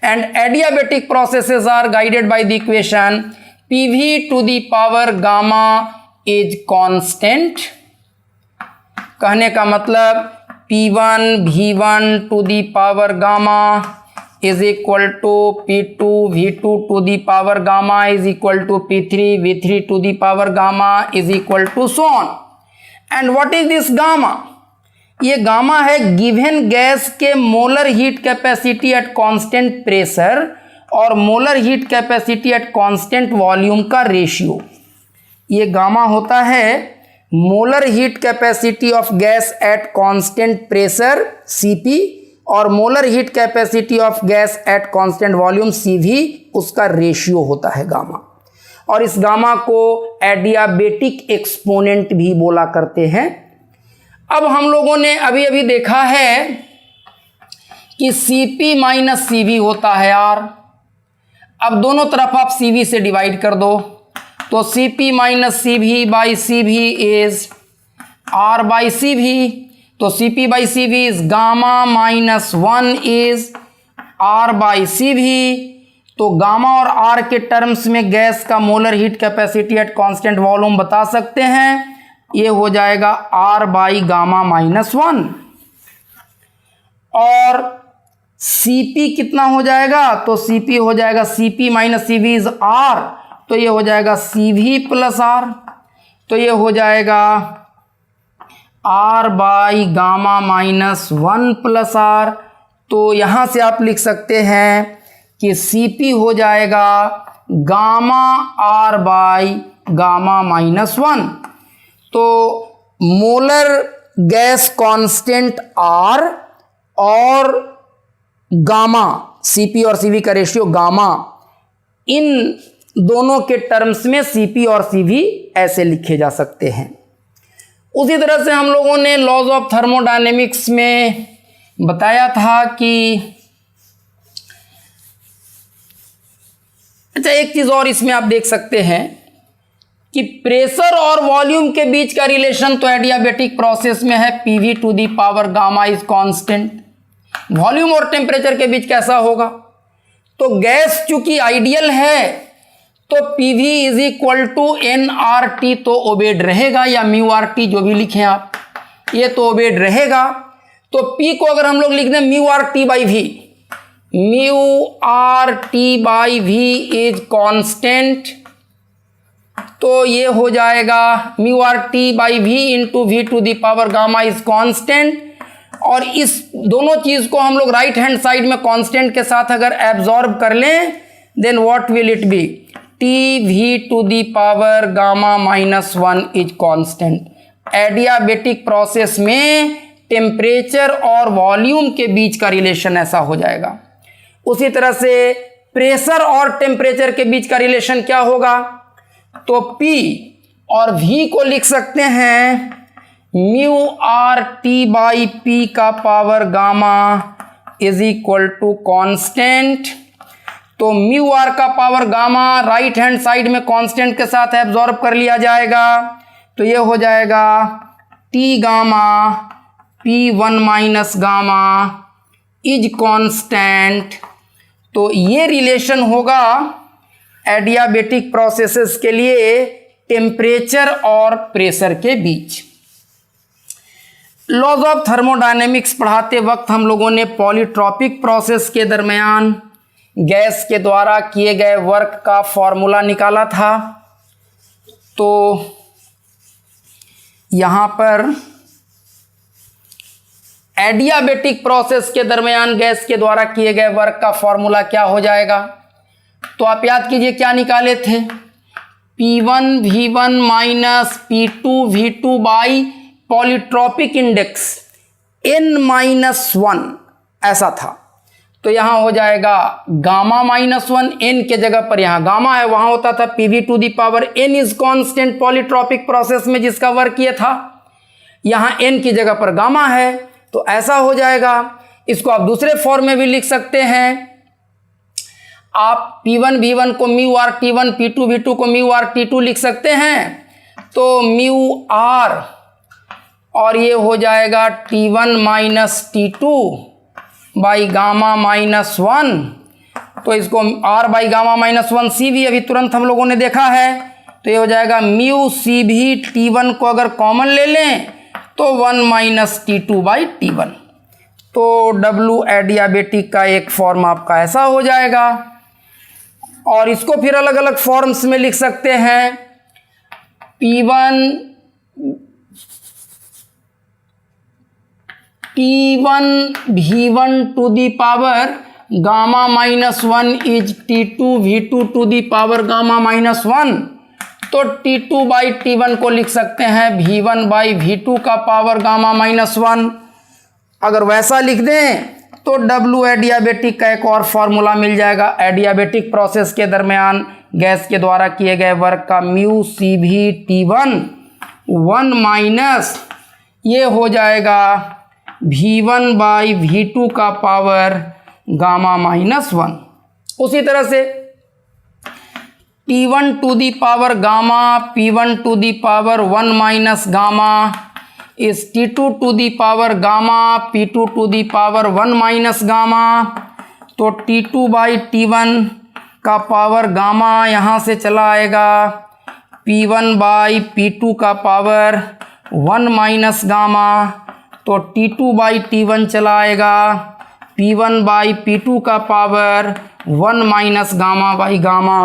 And adiabatic processes are guided by the equation PV to the power gamma is constant. कहने का मतलब P1 V1 to the power gamma is equal to P2 V2 to the power gamma is equal to P3 V3 to the power gamma is equal to so on. And what is this gamma? ये gamma है given gas के molar heat capacity at constant pressure और molar heat capacity at constant volume का ratio. ये gamma होता है molar heat capacity of gas at constant pressure Cp और molar heat capacity of gas at constant volume Cv, उसका ratio होता है gamma. और इस गामा को एडियाबेटिक एक्सपोनेंट भी बोला करते हैं। अब हम लोगों ने अभी अभी देखा है कि Cp माइनस Cv होता है R। अब दोनों तरफ आप Cv से डिवाइड कर दो, तो Cp minus Cv by Cv is R by Cv। तो Cp by Cv is gamma minus 1 is R by Cv। तो गामा और R के टर्म्स में गैस का molar heat capacity at constant volume बता सकते हैं। ये हो जाएगा R बाई गामा माइनस 1। और Cp कितना हो जाएगा? तो Cp हो जाएगा Cp minus Cv is R, तो ये हो जाएगा Cv प्लस R। तो ये हो जाएगा R by gamma minus 1 plus R। तो यहाँ से आप लिख सकते हैं कि Cp हो जाएगा gamma R by gamma minus 1। तो मोलर गैस कांस्टेंट R और गामा Cp और Cv का रेशियो गामा, इन दोनों के टर्म्स में Cp और Cv ऐसे लिखे जा सकते हैं। उसी तरह से हम लोगों ने लॉज ऑफ थर्मोडायनेमिक्स में बताया था कि अच्छा, एक चीज और इसमें आप देख सकते हैं कि प्रेशर और वॉल्यूम के बीच का रिलेशन तो एडियाबेटिक प्रोसेस में है PV to the power gamma is constant. Volume और टेम्परेचर के बीच कैसा होगा? तो गैस चूंकि आइडियल है तो PV is equal to nRT तो ओबेड रहेगा, या म्यू RT जो भी लिखें आप, ये तो ओबेड रहेगा। तो P को अगर हम लोग लिख दें mu RT by V, mu RT by V is constant, तो ये हो जाएगा mu RT by V into V to the power gamma is constant. और इस दोनों चीज को हम लोग राइट हैंड साइड में कांस्टेंट के साथ अगर एब्जॉर्ब कर लें, then what will it be? TV to the power gamma minus 1 is constant. Adiabatic process में टेम्परेचर और वॉल्यूम के बीच का रिलेशन ऐसा हो जाएगा। उसी तरह से प्रेशर और टेम्परेचर के बीच का रिलेशन क्या होगा? तो P और V को लिख सकते हैं म्यू RT बाई P का power gamma is equal to constant. तो म्यू R का power gamma right hand side में कांस्टेंट के साथ एब्जॉर्ब कर लिया जाएगा, तो ये हो जाएगा T gamma P1 minus gamma is constant. तो ये रिलेशन होगा एडियाबेटिक प्रोसेसेस के लिए टेम्परेचर और प्रेशर के बीच। लॉज ऑफ थर्मोडायनेमिक्स पढ़ाते वक्त हम लोगों ने पॉलीट्रॉपिक प्रोसेस के दरमियान गैस के द्वारा किए गए वर्क का फॉर्मूला निकाला था। तो यहाँ पर एडियाबेटिक प्रोसेस के दरमियान गैस के द्वारा किए गए वर्क का फॉर्मूला क्या हो जाएगा? तो आप याद कीजिए क्या निकाले थे? P1 V1 minus P2 V2 by polytropic index n-1 ऐसा था। तो यहां हो जाएगा गामा -1, n के जगह पर यहां गामा है, वहां होता था PV to the power n is constant polytropic process में जिसका वर्क ये था, यहां n की जगह पर गामा है, तो ऐसा हो जाएगा। इसको आप दूसरे फॉर्म में भी लिख सकते हैं, आप P1 V1 को mu R T1, P2 V2 को म्यू आर T2 लिख सकते हैं। तो म्यू आर और ये हो जाएगा T1 minus T2 by gamma -1। तो इसको R बाई गामा -1 सी भी अभी तुरंत हम लोगों ने देखा है, तो ये हो जाएगा म्यू सी भी T1 को अगर कॉमन ले लें तो 1 माइनस T2 बाई T1। तो W एडियाबेटिक का एक फॉर्म आपका ऐसा हो जाएगा। और इसको फिर अलग अलग फॉर्म्स में लिख सकते हैं, P1 V1 to the power gamma -1 is T2 V2 to the power gamma -1। तो T2 बाई T1 को लिख सकते हैं V1 बाई V2 का पावर गामा -1। अगर वैसा लिख दें तो W एडियाबेटिक का एक और फॉर्मूला मिल जाएगा, एडियाबेटिक प्रोसेस के दरमियान गैस के द्वारा किए गए वर्क का म्यू सी भी T1 1 माइनस ये हो जाएगा V1 बाई V2 का पावर गामा -1। उसी तरह से T1 to the power gamma P1 to the power 1 minus gamma is T2 to the power gamma P2 to the power 1 minus gamma. तो T2 by T1 का power gamma यहाँ से चला आएगा P1 बाई P2 का power 1 minus gamma. तो T2 by T1 चला आएगा P1 बाई P2 का power 1 minus gamma by gamma.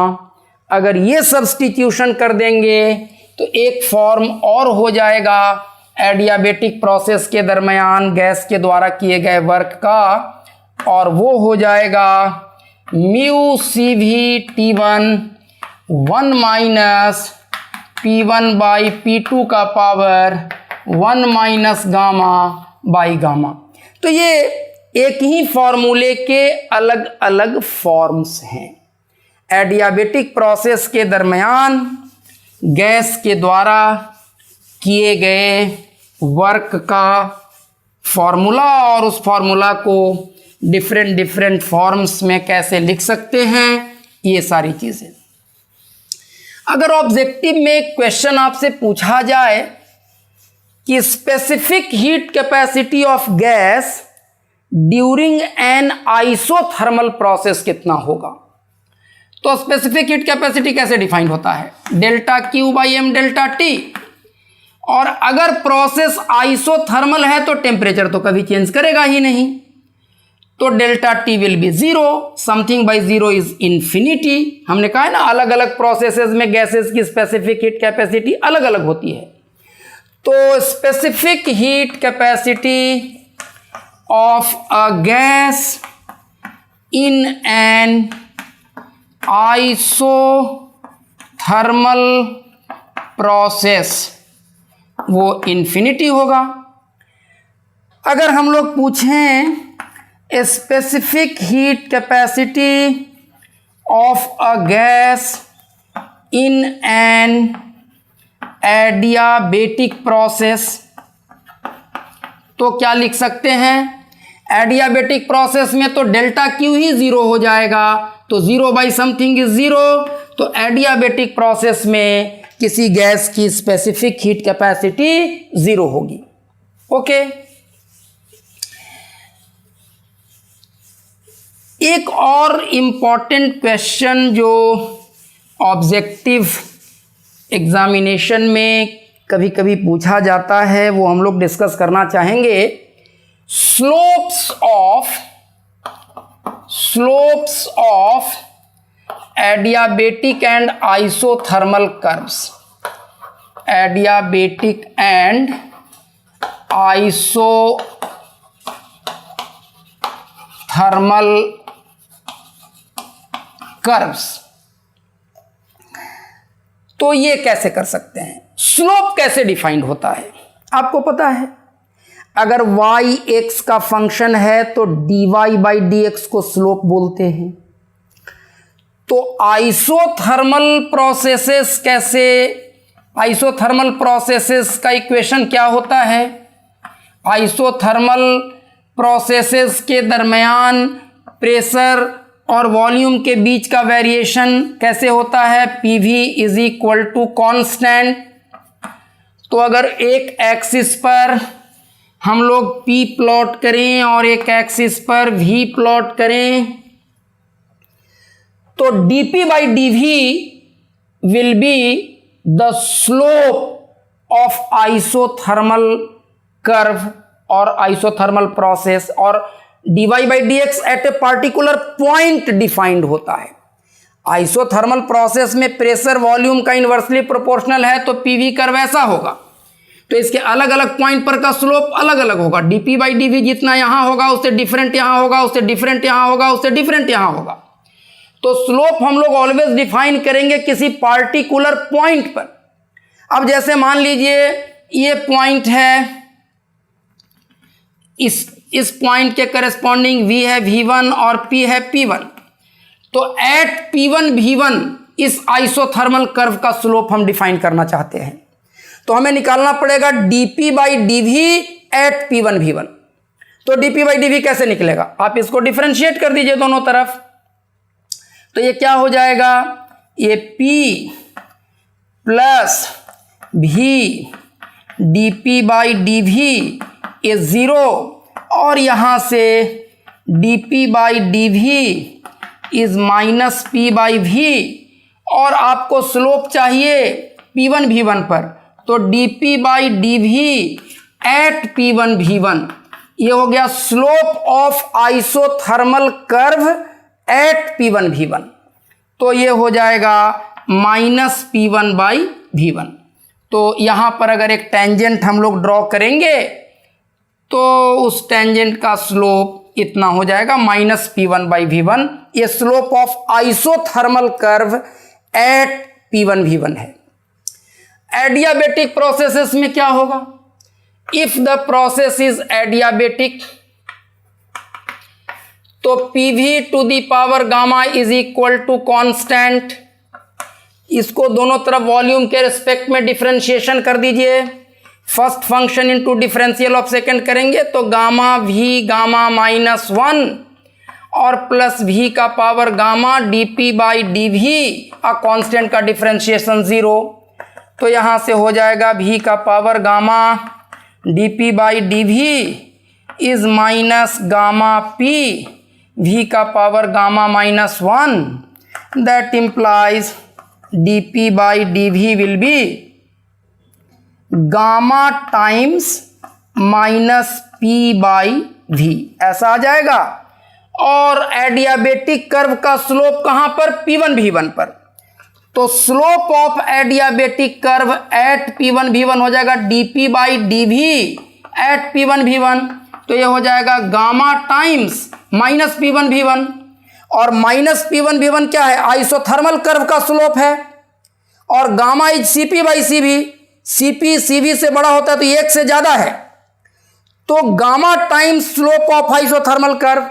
अगर ये सब्स्टिट्यूशन कर देंगे तो एक फॉर्म और हो जाएगा एडियाबेटिक प्रोसेस के दरमियान गैस के द्वारा किए गए वर्क का, और वो हो जाएगा म्यू सी भी T1 1 minus P1 by P2 का power 1 minus gamma by gamma. तो ये एक ही फॉर्मूले के अलग अलग फॉर्म्स हैं। एडियाबेटिक प्रोसेस के दरमियान गैस के द्वारा किए गए वर्क का फॉर्मूला और उस फॉर्मूला को डिफरेंट फॉर्म्स में कैसे लिख सकते हैं, ये सारी चीज़ें। अगर ऑब्जेक्टिव में एक क्वेश्चन आपसे पूछा जाए कि specific heat capacity of gas during an isothermal process कितना होगा, तो स्पेसिफिक हीट कैपेसिटी कैसे डिफाइन होता है, delta Q by M delta T। और अगर प्रोसेस आइसोथर्मल है तो टेम्परेचर तो कभी चेंज करेगा ही नहीं, तो delta T will be 0, something by 0 is infinity. हमने कहा है ना अलग अलग प्रोसेसेस में गैसेस की स्पेसिफिक हीट कैपेसिटी अलग अलग होती है। तो specific heat capacity of a gas in an isothermal process वो इन्फिनिटी होगा। अगर हम लोग पूछें specific heat capacity of a gas in an adiabatic process, तो क्या लिख सकते हैं, एडियाबेटिक प्रोसेस में तो डेल्टा Q ही 0 हो जाएगा, तो 0 बाई समथिंग इज 0। तो एडियाबेटिक प्रोसेस में किसी गैस की स्पेसिफिक हीट कैपेसिटी 0 होगी। ओके, एक और इम्पॉर्टेंट क्वेश्चन जो ऑब्जेक्टिव एग्जामिनेशन में कभी कभी पूछा जाता है वो हम लोग डिस्कस करना चाहेंगे। Slopes of adiabatic and isothermal curves, adiabatic and isothermal curves. तो ये कैसे कर सकते हैं? स्लोप कैसे डिफाइंड होता है आपको पता है? अगर y x का फंक्शन है तो dy बाई डी एक्स को स्लोप बोलते हैं। तो आइसोथर्मल प्रोसेसेस कैसे, आइसोथर्मल प्रोसेसेस का इक्वेशन क्या होता है? आइसोथर्मल प्रोसेसेस के दरमियान प्रेशर और वॉल्यूम के बीच का वेरिएशन कैसे होता है? PV is equal to constant. तो अगर एक एक्सिस पर हम लोग P प्लॉट करें और एक एक्सिस पर V प्लॉट करें तो dP by dV will be the slope of isothermal curve और आइसोथर्मल प्रोसेस, और dy by dx at a particular point defined होता है। आइसोथर्मल प्रोसेस में प्रेशर वॉल्यूम का इन्वर्सली प्रोपोर्शनल है तो PV कर्व ऐसा होगा, तो इसके अलग अलग पॉइंट पर का स्लोप अलग अलग होगा। dP बाई dV जितना यहां होगा उससे डिफरेंट यहां होगा, उससे डिफरेंट यहां होगा, उससे डिफरेंट यहां होगा। तो स्लोप हम लोग ऑलवेज डिफाइन करेंगे किसी पार्टिकुलर पॉइंट पर। अब जैसे मान लीजिए ये पॉइंट है, इस पॉइंट के करस्पॉन्डिंग V है V1 और P है P1। तो एट P1 V1 इस आइसोथर्मल कर्व का स्लोप हम डिफाइन करना चाहते हैं, तो हमें निकालना पड़ेगा dP by dV eight P1 V1। तो dP बाई dV कैसे निकलेगा? आप इसको डिफरेंशिएट कर दीजिए दोनों तरफ, तो ये क्या हो जाएगा? ये P plus V dP by dV is 0, और यहां से dP by dV is minus P by V, और आपको स्लोप चाहिए P1 V1 पर, तो dP by dV eight P1 V1 ये हो गया slope of isothermal curve at P1 V1। तो ये हो जाएगा माइनस P1 बाई V1। तो यहां पर अगर एक टेंजेंट हम लोग ड्रॉ करेंगे तो उस टेंजेंट का स्लोप इतना हो जाएगा माइनस P1 बाई V1। ये slope of isothermal curve at P1 V1 है। एडियाबेटिक प्रोसेसेस में क्या होगा? If the process is adiabatic तो PV to the power gamma is equal to constant. इसको दोनों तरफ वॉल्यूम के रिस्पेक्ट में डिफरेंशिएशन कर दीजिए। First function into differential of second करेंगे तो गामा V गामा माइनस 1 और प्लस V का power gamma dP by dV आ कांस्टेंट का डिफरेंशिएशन 0। तो यहां से हो जाएगा V का power gamma dP by dV is minus gamma P V का power gamma minus 1। That implies dP by dV will be gamma times minus P by V, ऐसा आ जाएगा। और एडियाबेटिक कर्व का स्लोप कहां पर? P1 V1 पर। तो slope of adiabatic curve at P1 V1 हो जाएगा dP by dV eight P1 V1। तो ये हो जाएगा gamma times minus P1 V1, और माइनस P1 V1 क्या है? आइसोथर्मल कर्व का स्लोप है, और gamma is CP by CV। CP CV से बड़ा होता है तो 1 से ज्यादा है, तो gamma times slope of isothermal curve,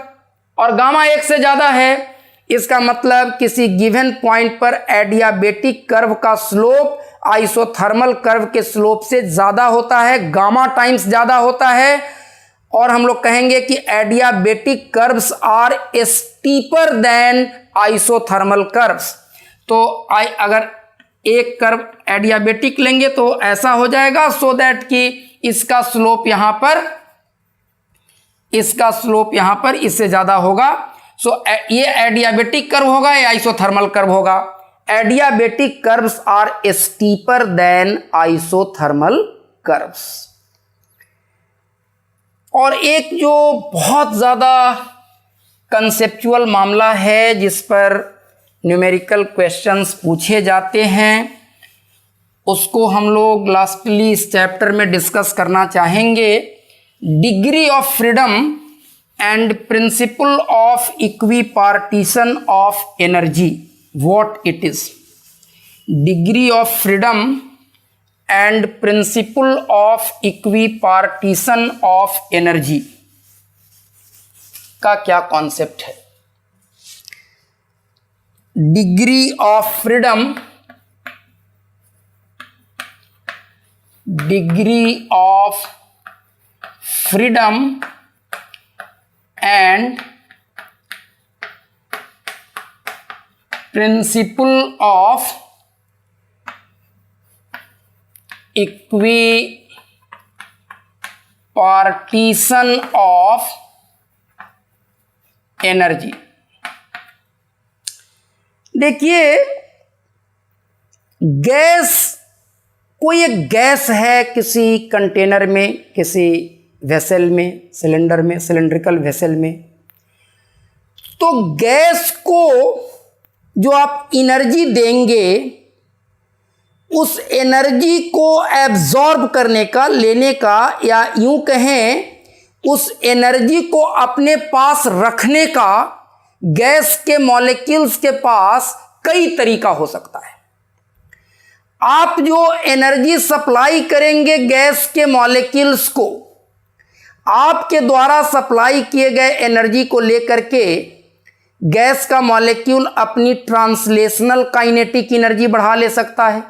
और गामा 1 से ज्यादा है। इसका मतलब किसी गिवन पॉइंट पर एडियाबेटिक कर्व का स्लोप आइसोथर्मल कर्व के स्लोप से ज्यादा होता है, गामा टाइम्स ज्यादा होता है। और हम लोग कहेंगे कि adiabatic curves are steeper than isothermal curves. तो अगर एक कर्व एडियाबेटिक लेंगे तो ऐसा हो जाएगा, सो दैट कि इसका स्लोप यहां पर इससे ज्यादा होगा। सो ये एडियाबेटिक कर्व होगा, ये आइसोथर्मल कर्व होगा। Adiabatic curves are steeper than isothermal curves. और एक जो बहुत ज़्यादा कंसेप्चुअल मामला है जिस पर न्यूमेरिकल क्वेश्चंस पूछे जाते हैं, उसको हम लोग लास्टली इस चैप्टर में डिस्कस करना चाहेंगे। Degree of freedom and principle of equipartition of energy, what it is. Degree of freedom and principle of equipartition of energy का क्या कॉन्सेप्ट है। Degree of freedom, degree of freedom and principle of equipartition of energy. देखिए, gas, कोई एक gas है किसी container में, किसी वेसल में, सिलेंडर में, सिलेंड्रिकल वेसल में, तो गैस को जो आप एनर्जी देंगे, उस एनर्जी को एब्जॉर्ब करने का, लेने का, या यूं कहें उस एनर्जी को अपने पास रखने का गैस के मॉलिक्यूल्स के पास कई तरीका हो सकता है। आप जो एनर्जी सप्लाई करेंगे गैस के मॉलिक्यूल्स को, आपके द्वारा सप्लाई किए गए एनर्जी को लेकर के गैस का मॉलिक्यूल अपनी ट्रांसलेशनल काइनेटिक एनर्जी बढ़ा ले सकता है।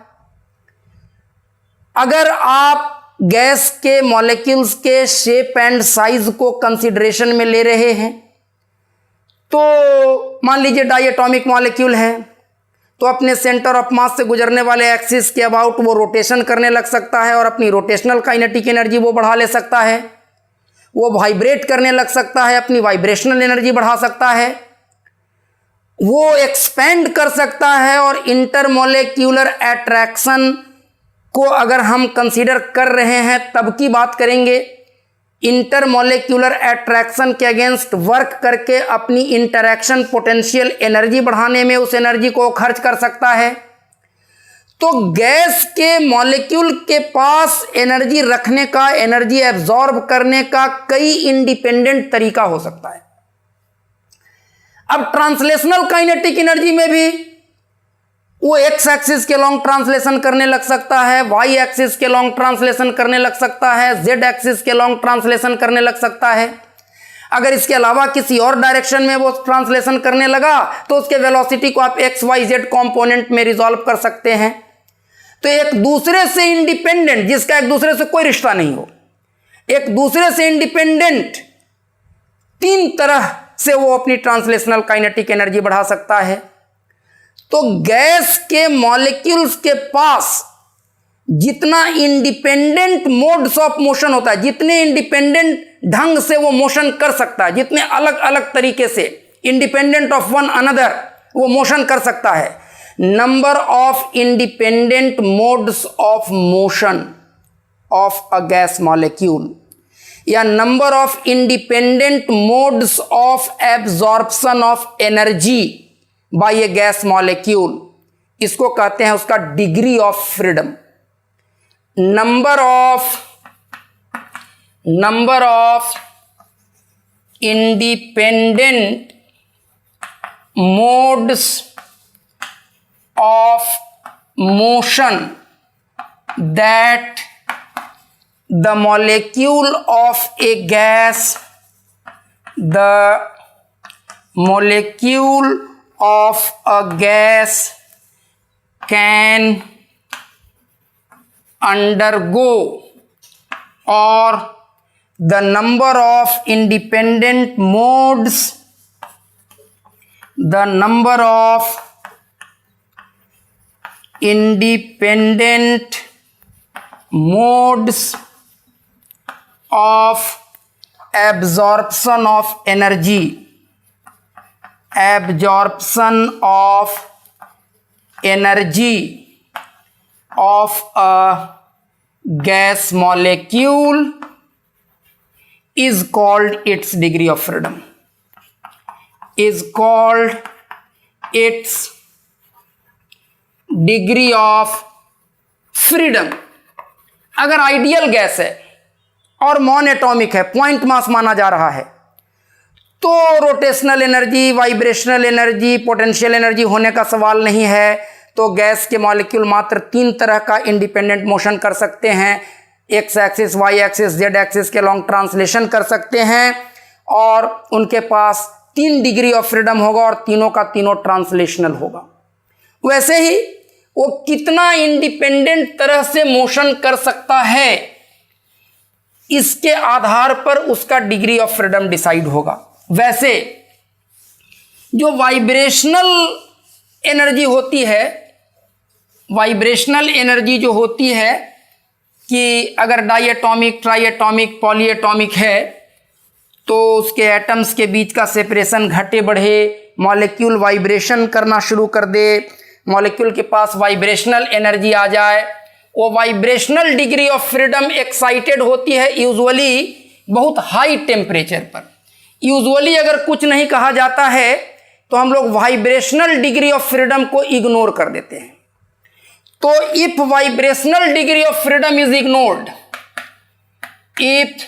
अगर आप गैस के मॉलिक्यूल्स के शेप एंड साइज को कंसीडरेशन में ले रहे हैं, तो मान लीजिए डायटोमिक मॉलिक्यूल है, तो अपने सेंटर ऑफ मास से गुजरने वाले एक्सिस के अबाउट वो रोटेशन करने लग सकता है और अपनी रोटेशनल काइनेटिक एनर्जी वो बढ़ा ले सकता है। वो वाइब्रेट करने लग सकता है, अपनी वाइब्रेशनल एनर्जी बढ़ा सकता है। वो एक्सपेंड कर सकता है और इंटरमोलेक्यूलर अट्रैक्शन को अगर हम कंसीडर कर रहे हैं तब की बात करेंगे। इंटरमोलेक्यूलर अट्रैक्शन के अगेंस्ट वर्क करके अपनी इंटरैक्शन पोटेंशियल एनर्जी बढ़ाने में उस एनर्जी को खर्च कर सकता है। तो गैस के मॉलिक्यूल के पास एनर्जी रखने का, एनर्जी एब्जॉर्ब करने का कई इंडिपेंडेंट तरीका हो सकता है। अब ट्रांसलेशनल काइनेटिक एनर्जी में भी वो एक्स एक्सिस के लॉन्ग ट्रांसलेशन करने लग सकता है, वाई एक्सिस के लॉन्ग ट्रांसलेशन करने लग सकता है, जेड एक्सिस के लॉन्ग ट्रांसलेशन करने लग सकता है। अगर इसके अलावा किसी और डायरेक्शन में वो ट्रांसलेशन करने लगा तो उसके वेलोसिटी को आप एक्स वाई जेड कॉम्पोनेंट में रिजॉल्व कर सकते हैं। तो एक दूसरे से इंडिपेंडेंट, जिसका एक दूसरे से कोई रिश्ता नहीं हो, एक दूसरे से इंडिपेंडेंट तीन तरह से वो अपनी ट्रांसलेशनल काइनेटिक एनर्जी बढ़ा सकता है। तो गैस के मॉलिक्यूल्स के पास जितना इंडिपेंडेंट मोड्स ऑफ मोशन होता है, जितने इंडिपेंडेंट ढंग से वो मोशन कर सकता है, जितने अलग अलग तरीके से इंडिपेंडेंट ऑफ वन अनदर वो मोशन कर सकता है, number of independent modes of motion of a gas molecule या number of independent modes of absorption of energy by a gas molecule, इसको कहते हैं उसका degree of freedom. Number of independent modes of motion that the molecule of a gas, the molecule of a gas can undergo, or the number of independent modes, the number of independent modes of absorption of energy, absorption of energy of a gas molecule is called its degree of freedom, is called its degree of freedom। अगर ideal gas है और मॉन atomic है, point mass माना जा रहा है, तो rotational energy, vibrational energy, potential energy होने का सवाल नहीं है। तो गैस के मॉलिक्यूल मात्र 3 तरह का इंडिपेंडेंट मोशन कर सकते हैं, X axis, Y axis, Z axis के लॉन्ग ट्रांसलेशन कर सकते हैं, और उनके पास 3 डिग्री ऑफ फ्रीडम होगा और तीनों का तीनों ट्रांसलेशनल होगा। वैसे ही वो कितना इंडिपेंडेंट तरह से मोशन कर सकता है, इसके आधार पर उसका डिग्री ऑफ फ्रीडम डिसाइड होगा। वैसे जो वाइब्रेशनल एनर्जी होती है, वाइब्रेशनल एनर्जी जो होती है कि अगर डाइएटॉमिक, ट्राइएटॉमिक, पॉलीएटॉमिक है तो उसके एटम्स के बीच का सेपरेशन घटे बढ़े, मॉलिक्यूल वाइब्रेशन करना शुरू कर दे, मॉलिक्यूल के पास वाइब्रेशनल एनर्जी आ जाए, वो vibrational degree of freedom excited होती है यूजुअली बहुत हाई टेम्परेचर पर। यूजुअली अगर कुछ नहीं कहा जाता है तो हम लोग वाइब्रेशनल डिग्री ऑफ फ्रीडम को इग्नोर कर देते हैं। तो if vibrational degree of freedom is ignored, if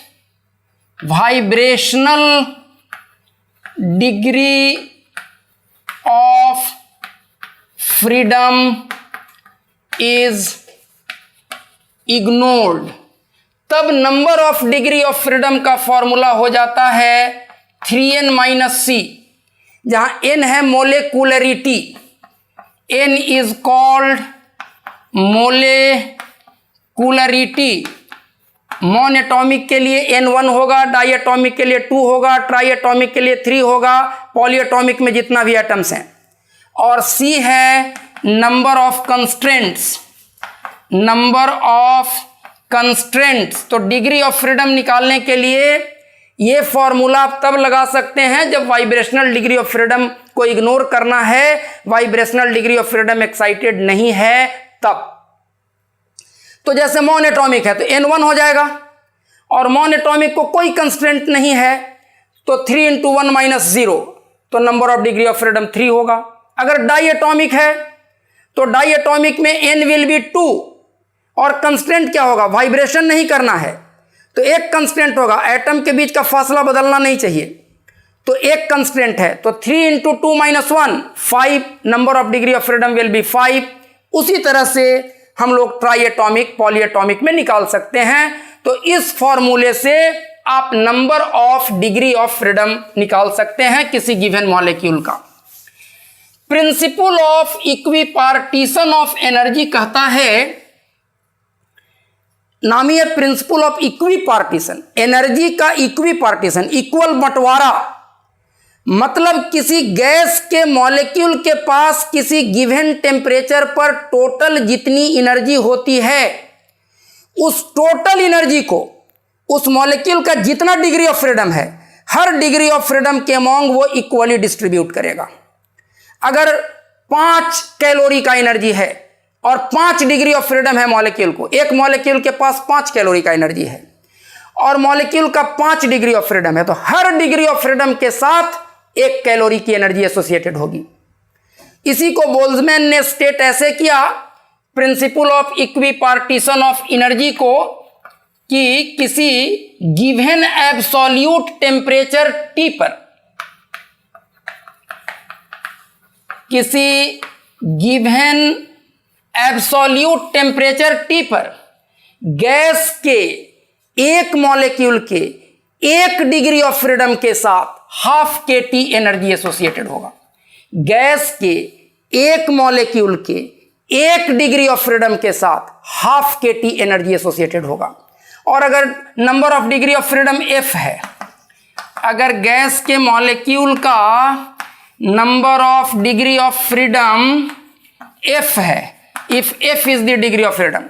vibrational degree of freedom is ignored, तब number of degree of freedom का फॉर्मूला हो जाता है 3n-c, जहां n है molecularity, n is called molecularity. Monatomic के लिए n1 होगा, डाई एटॉमिक के लिए 2 होगा, ट्राई एटॉमिक के लिए 3 होगा, पॉली एटॉमिक में जितना भी एटम्स हैं, और c है number of constraints, number of constraints. तो डिग्री ऑफ फ्रीडम निकालने के लिए ये फॉर्मूला आप तब लगा सकते हैं जब वाइब्रेशनल डिग्री ऑफ फ्रीडम को इग्नोर करना है, vibrational degree of freedom excited नहीं है तब। तो जैसे मॉन एटॉमिक है तो n1 हो जाएगा, और मॉन एटॉमिक को कोई कंस्ट्रेंट नहीं है तो 3 × 1 - 0, तो number of degree of freedom 3 होगा। अगर डाई एटॉमिक है तो डाई एटॉमिक में n विल बी 2, और कंस्टेंट क्या होगा, वाइब्रेशन नहीं करना है तो एक कंस्टेंट होगा, एटम के बीच का फासला बदलना नहीं चाहिए, तो एक कंस्टेंट है, तो 3 × 2 - 1 5, number of degree of freedom will be 5। उसी तरह से हम लोग ट्राई एटॉमिक, पॉली एटॉमिक में निकाल सकते हैं। तो इस फॉर्मूले से आप number of degree of freedom निकाल सकते हैं किसी गिवन मॉलिक्यूल का। Principle of equipartition of energy कहता है, नामी है प्रिंसिपल ऑफ इक्विपार्टीशन, एनर्जी का इक्विपार्टीशन, इक्वल बंटवारा, मतलब किसी गैस के मॉलिक्यूल के पास किसी गिवन टेम्परेचर पर टोटल जितनी एनर्जी होती है, उस टोटल एनर्जी को उस मॉलिक्यूल का जितना डिग्री ऑफ फ्रीडम है, हर डिग्री ऑफ फ्रीडम के अमॉन्ग वो इक्वली डिस्ट्रीब्यूट करेगा। अगर 5 कैलोरी का एनर्जी है और 5 डिग्री ऑफ फ्रीडम है मॉलिक्यूल को, एक मॉलिक्यूल के पास 5 कैलोरी का एनर्जी है और मॉलिक्यूल का 5 डिग्री ऑफ फ्रीडम है, तो हर डिग्री ऑफ फ्रीडम के साथ 1 कैलोरी की एनर्जी एसोसिएटेड होगी। इसी को बोल्ट्जमैन ने स्टेट ऐसे किया, principle of equipartition of energy को, कि किसी गिवन एब्सोल्यूट टेम्परेचर T पर, किसी गिवन एब्सोल्यूट टेम्परेचर T पर गैस के एक मॉलिक्यूल के 1 डिग्री ऑफ फ्रीडम के साथ ½ kT एनर्जी एसोसिएटेड होगा। गैस के एक मॉलिक्यूल के 1 डिग्री ऑफ फ्रीडम के साथ ½ kT एनर्जी एसोसिएटेड होगा। और अगर number of degree of freedom F है, अगर गैस के मॉलिक्यूल का number of degree of freedom F है, if F is the degree of freedom,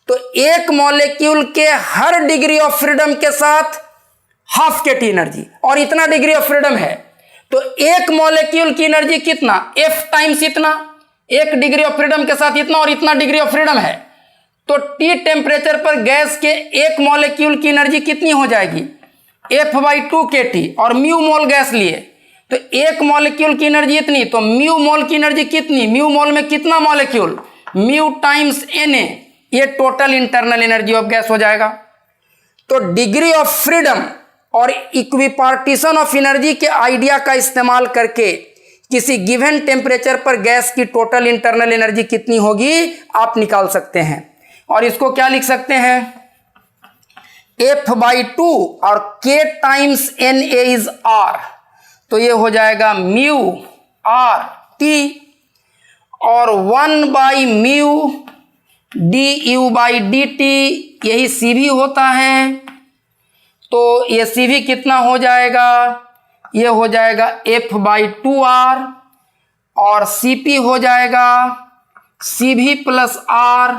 तो एक मॉलिक्यूल के हर डिग्री ऑफ फ्रीडम के साथ ½ kT एनर्जी, और इतना डिग्री ऑफ फ्रीडम है तो एक मॉलिक्यूल की एनर्जी कितना, F टाइम्स इतना, 1 डिग्री ऑफ फ्रीडम के साथ इतना और इतना डिग्री ऑफ फ्रीडम है, तो T टेम्परेचर पर गैस के एक मॉलिक्यूल की एनर्जी कितनी हो जाएगी, F/2 kT, और म्यू मोल गैस लिए तो एक मॉलिक्यूल की एनर्जी इतनी, तो म्यू मोल की एनर्जी कितनी, म्यू मोल में कितना मॉलिक्यूल, म्यू टाइम्स Na, ये total internal energy of gas हो जाएगा। तो डिग्री ऑफ फ्रीडम और इक्विपार्टीशन ऑफ एनर्जी के आइडिया का इस्तेमाल करके किसी गिवन टेम्परेचर पर गैस की टोटल इंटरनल एनर्जी कितनी होगी आप निकाल सकते हैं। और इसको क्या लिख सकते हैं, F/2 और K times Na is R, तो ये हो जाएगा म्यू आर टी, और 1/μ du/dt यही CV होता है। तो ये CV कितना हो जाएगा, ये हो जाएगा F/2R, और CP हो जाएगा CV प्लस R,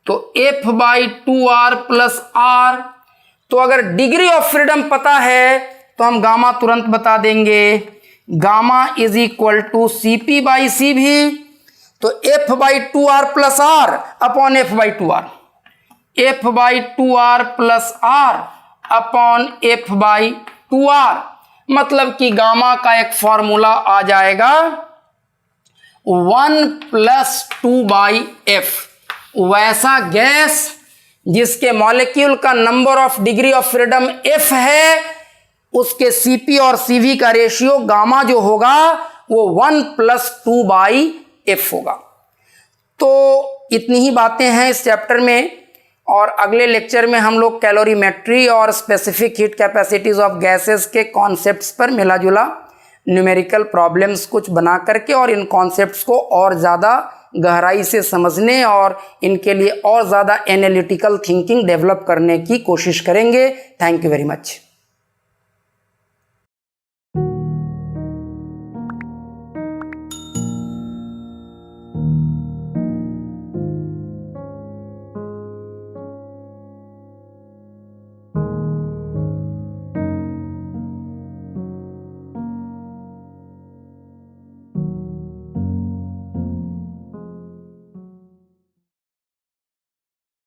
तो F/2R प्लस R। तो अगर डिग्री ऑफ फ्रीडम पता है तो हम गामा तुरंत बता देंगे, gamma is equal to CP/CV, तो F/2R plus R upon F/2R, F/2R plus R upon F/2R, मतलब कि गामा का एक फॉर्मूला आ जाएगा 1 + 2/F। वैसा गैस जिसके मॉलिक्यूल का number of degree of freedom F है, उसके CP और CV का रेशियो गामा जो होगा वो 1 + 2/F होगा। तो इतनी ही बातें हैं इस चैप्टर में, और अगले लेक्चर में हम लोग कैलोरीमेट्री और specific heat capacities of gases के कॉन्सेप्ट्स पर मिला जुला न्यूमेरिकल प्रॉब्लम्स कुछ बना करके और इन कॉन्सेप्ट्स को और ज़्यादा गहराई से समझने और इनके लिए और ज़्यादा एनालिटिकल थिंकिंग डेवलप करने की कोशिश करेंगे। Thank you very much.